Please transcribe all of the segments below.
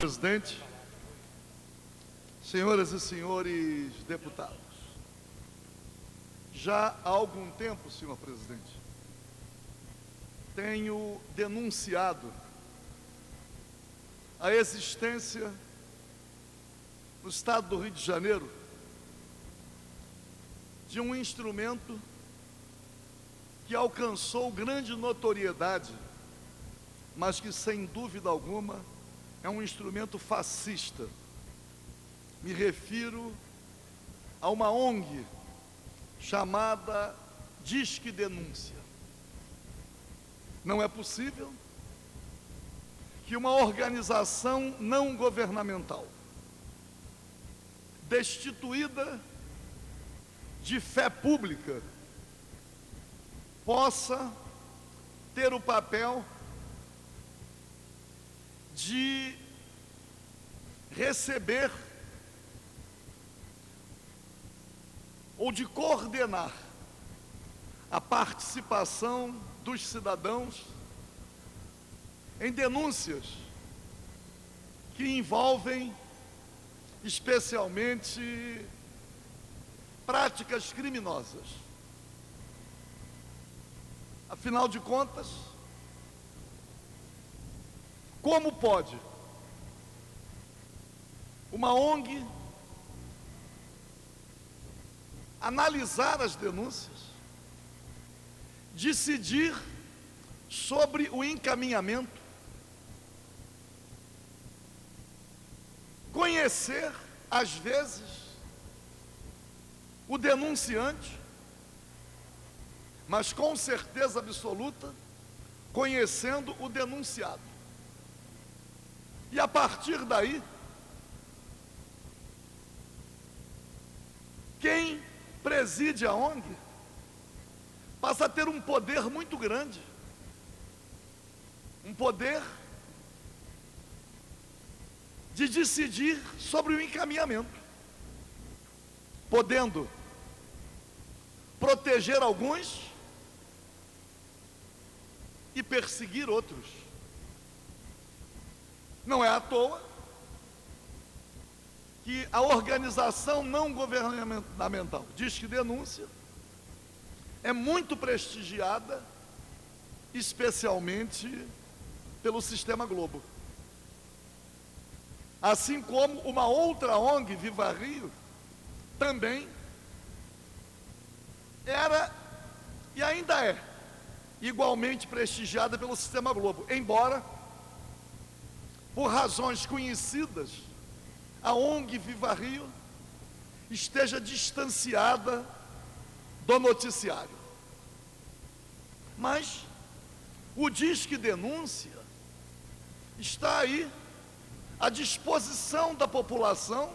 Presidente, senhoras e senhores deputados, já há algum tempo, senhor presidente, tenho denunciado a existência no estado do Rio de Janeiro de um instrumento que alcançou grande notoriedade, mas que, sem dúvida alguma, é um instrumento fascista. Me refiro a uma ONG chamada Disque Denúncia. Não é possível que uma organização não governamental, destituída de fé pública, possa ter o papel de receber ou de coordenar a participação dos cidadãos em denúncias que envolvem especialmente práticas criminosas. Afinal de contas, como pode uma ONG analisar as denúncias, decidir sobre o encaminhamento, conhecer, às vezes, o denunciante, mas com certeza absoluta, conhecendo o denunciado? E a partir daí, quem preside a ONG passa a ter um poder muito grande, um poder de decidir sobre o encaminhamento, podendo proteger alguns e perseguir outros. Não é à toa que a organização não governamental Disque Denúncia é muito prestigiada, especialmente pelo Sistema Globo. Assim como uma outra ONG, Viva Rio, também era e ainda é igualmente prestigiada pelo Sistema Globo, embora, por razões conhecidas, a ONG Viva Rio esteja distanciada do noticiário. Mas o Disque Denúncia está aí à disposição da população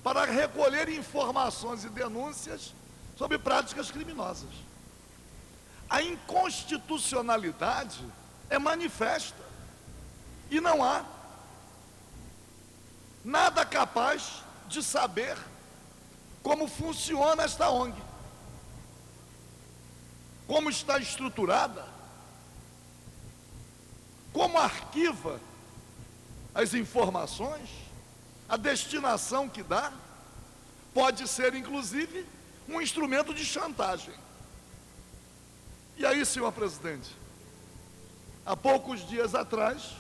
para recolher informações e denúncias sobre práticas criminosas. A inconstitucionalidade é manifesta e não há nada capaz de saber como funciona esta ONG, como está estruturada, como arquiva as informações, a destinação que dá. Pode ser, inclusive, um instrumento de chantagem. E aí, senhor presidente, há poucos dias atrás,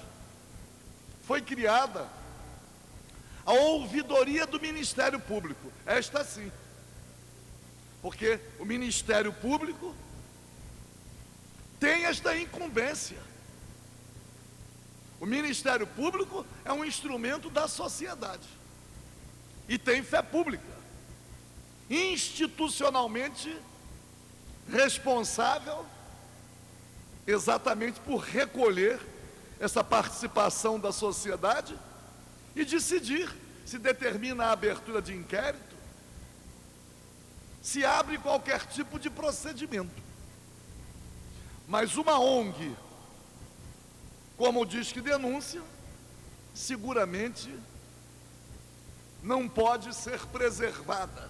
foi criada a ouvidoria do Ministério Público, esta sim, porque o Ministério Público tem esta incumbência. O Ministério Público é um instrumento da sociedade e tem fé pública, institucionalmente responsável exatamente por recolher essa participação da sociedade e decidir se determina a abertura de inquérito, se abre qualquer tipo de procedimento. Mas uma ONG, como o Disque Denúncia, seguramente não pode ser preservada,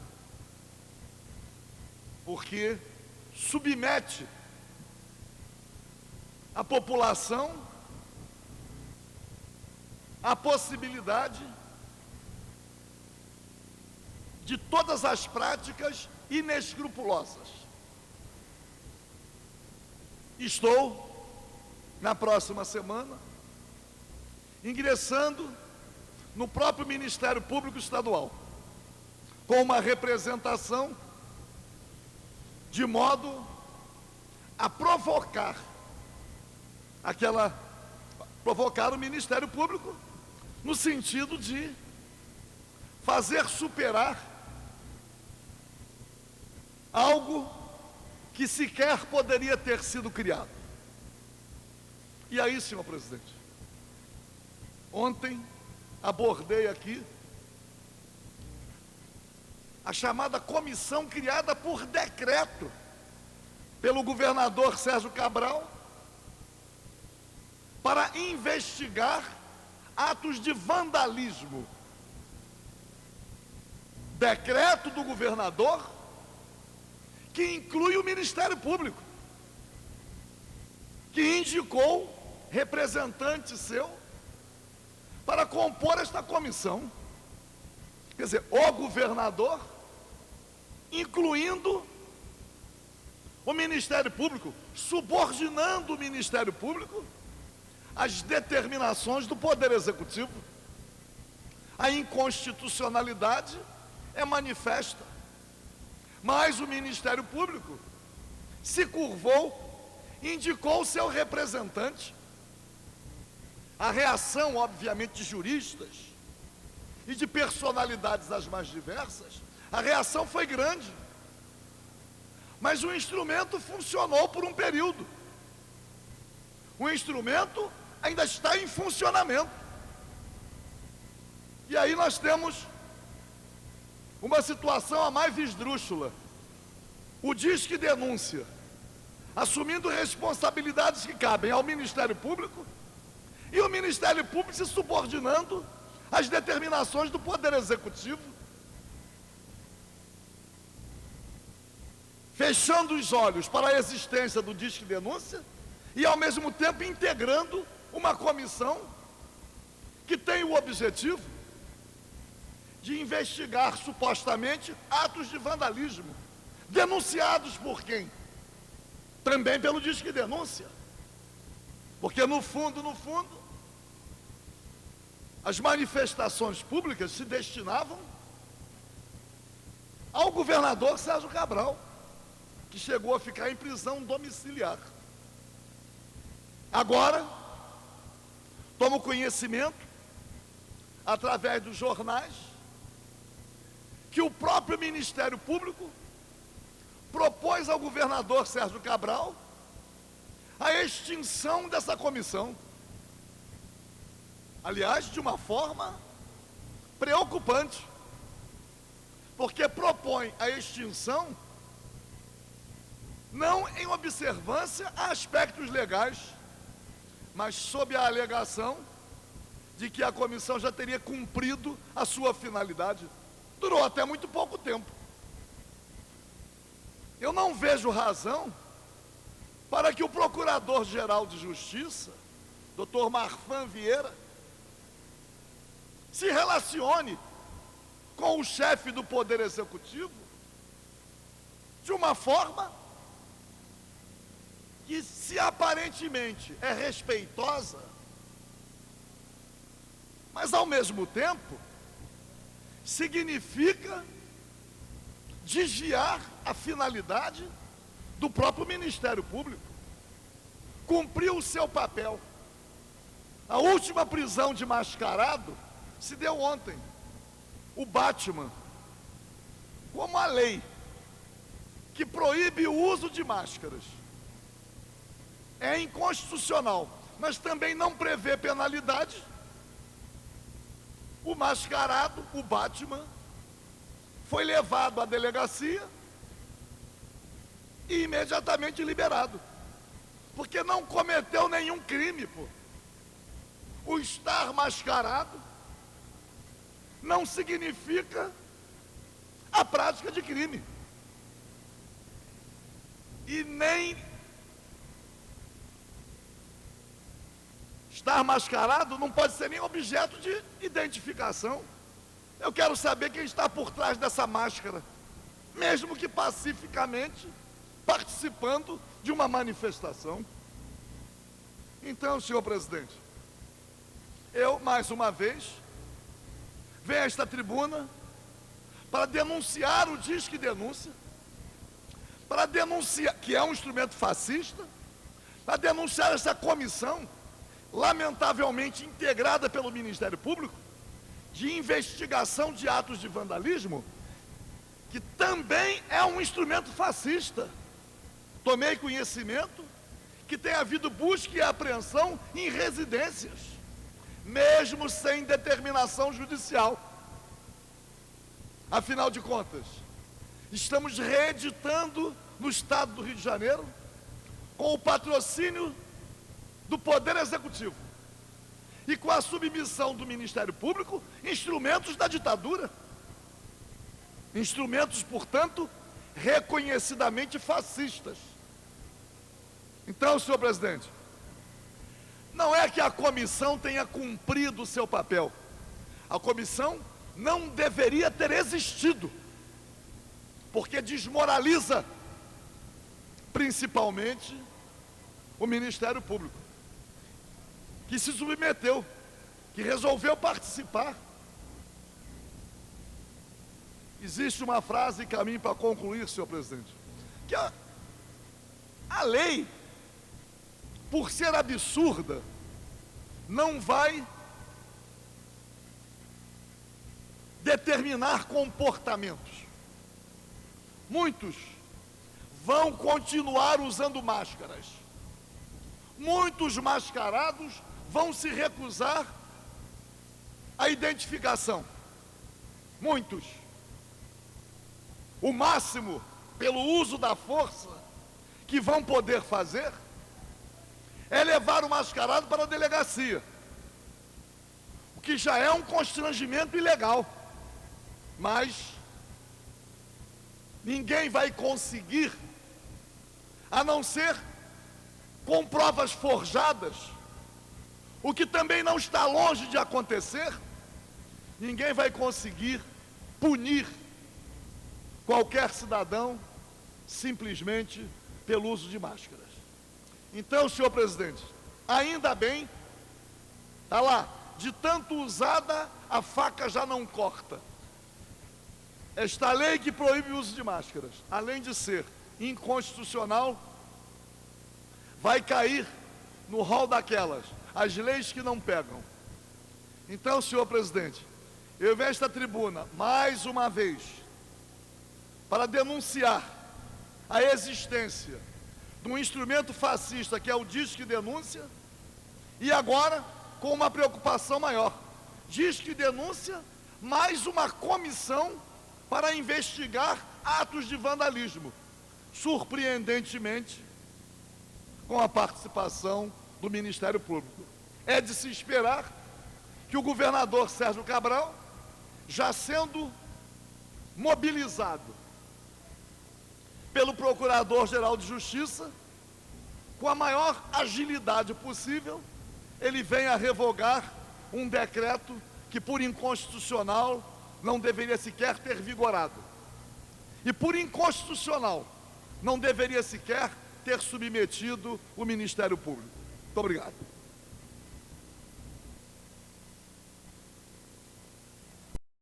porque submete a população a possibilidade de todas as práticas inescrupulosas. Estou, na próxima semana, ingressando no próprio Ministério Público Estadual, com uma representação de modo a provocar o Ministério Público no sentido de fazer superar algo que sequer poderia ter sido criado. E aí, senhor presidente, ontem abordei aqui a chamada comissão criada por decreto pelo governador Sérgio Cabral para investigar atos de vandalismo. Decreto do governador que inclui o Ministério Público, que indicou representante seu para compor esta comissão. Quer dizer, o governador, incluindo o Ministério Público, subordinando o Ministério Público às determinações do Poder Executivo. A inconstitucionalidade é manifesta, mas o Ministério Público se curvou, indicou seu representante. A reação, obviamente, de juristas e de personalidades as mais diversas, a reação foi grande. Mas o instrumento funcionou por um período. O instrumento ainda está em funcionamento. E aí nós temos uma situação a mais esdrúxula. O Disque Denúncia, assumindo responsabilidades que cabem ao Ministério Público, e o Ministério Público se subordinando às determinações do Poder Executivo, fechando os olhos para a existência do Disque Denúncia e, ao mesmo tempo, integrando uma comissão que tem o objetivo de investigar, supostamente, atos de vandalismo, denunciados por quem? Também pelo Disque Denúncia. Porque, no fundo, as manifestações públicas se destinavam ao governador Sérgio Cabral, que chegou a ficar em prisão domiciliar. Agora, tomo conhecimento, através dos jornais, que o próprio Ministério Público propôs ao governador Sérgio Cabral a extinção dessa comissão. Aliás, de uma forma preocupante, porque propõe a extinção não em observância a aspectos legais, mas sob a alegação de que a comissão já teria cumprido a sua finalidade. Durou até muito pouco tempo. Eu não vejo razão para que o Procurador-Geral de Justiça, Dr. Marfan Vieira, se relacione com o chefe do Poder Executivo de uma forma que, se aparentemente é respeitosa, mas ao mesmo tempo significa desviar a finalidade do próprio Ministério Público. Cumpriu o seu papel. A última prisão de Mascarado se deu ontem. O Batman, como a lei que proíbe o uso de máscaras é inconstitucional, mas também não prevê penalidade, o Mascarado, o Batman, foi levado à delegacia e imediatamente liberado, porque não cometeu nenhum crime, pô. O estar mascarado não significa a prática de crime. E nem Estar mascarado não pode ser nem objeto de identificação. Eu quero saber quem está por trás dessa máscara, mesmo que pacificamente participando de uma manifestação. Então, senhor presidente, eu, mais uma vez, venho a esta tribuna para denunciar o Disque Denúncia, para denunciar, que é um instrumento fascista, para denunciar essa comissão, lamentavelmente integrada pelo Ministério Público, de investigação de atos de vandalismo, que também é um instrumento fascista. Tomei conhecimento que tem havido busca e apreensão em residências, mesmo sem determinação judicial. Afinal de contas, estamos reeditando no estado do Rio de Janeiro, com o patrocínio do Poder Executivo e com a submissão do Ministério Público, instrumentos da ditadura. Instrumentos, portanto, reconhecidamente fascistas. Então, senhor presidente, não é que a comissão tenha cumprido o seu papel. A comissão não deveria ter existido, porque desmoraliza, principalmente, o Ministério Público, que se submeteu, que resolveu participar. Existe uma frase em caminho para concluir, senhor presidente, que a lei, por ser absurda, não vai determinar comportamentos. Muitos vão continuar usando máscaras. Muitos mascarados vão se recusar à identificação. Muitos. O máximo, pelo uso da força, que vão poder fazer, é levar o mascarado para a delegacia, o que já é um constrangimento ilegal. Mas ninguém vai conseguir, a não ser com provas forjadas, o que também não está longe de acontecer. Ninguém vai conseguir punir qualquer cidadão simplesmente pelo uso de máscaras. Então, senhor presidente, ainda bem, está lá, de tanto usada, a faca já não corta. Esta lei que proíbe o uso de máscaras, além de ser inconstitucional, vai cair no rol daquelas, as leis que não pegam. Então, senhor presidente, eu venho a esta tribuna, mais uma vez, para denunciar a existência de um instrumento fascista que é o Disque Denúncia, e agora com uma preocupação maior, Disque Denúncia, mais uma comissão para investigar atos de vandalismo, surpreendentemente com a participação do Ministério Público. É de se esperar que o governador Sérgio Cabral, já sendo mobilizado pelo Procurador-Geral de Justiça, com a maior agilidade possível, ele venha revogar um decreto que, por inconstitucional, não deveria sequer ter vigorado. E por inconstitucional, não deveria sequer ter submetido o Ministério Público. Muito obrigado.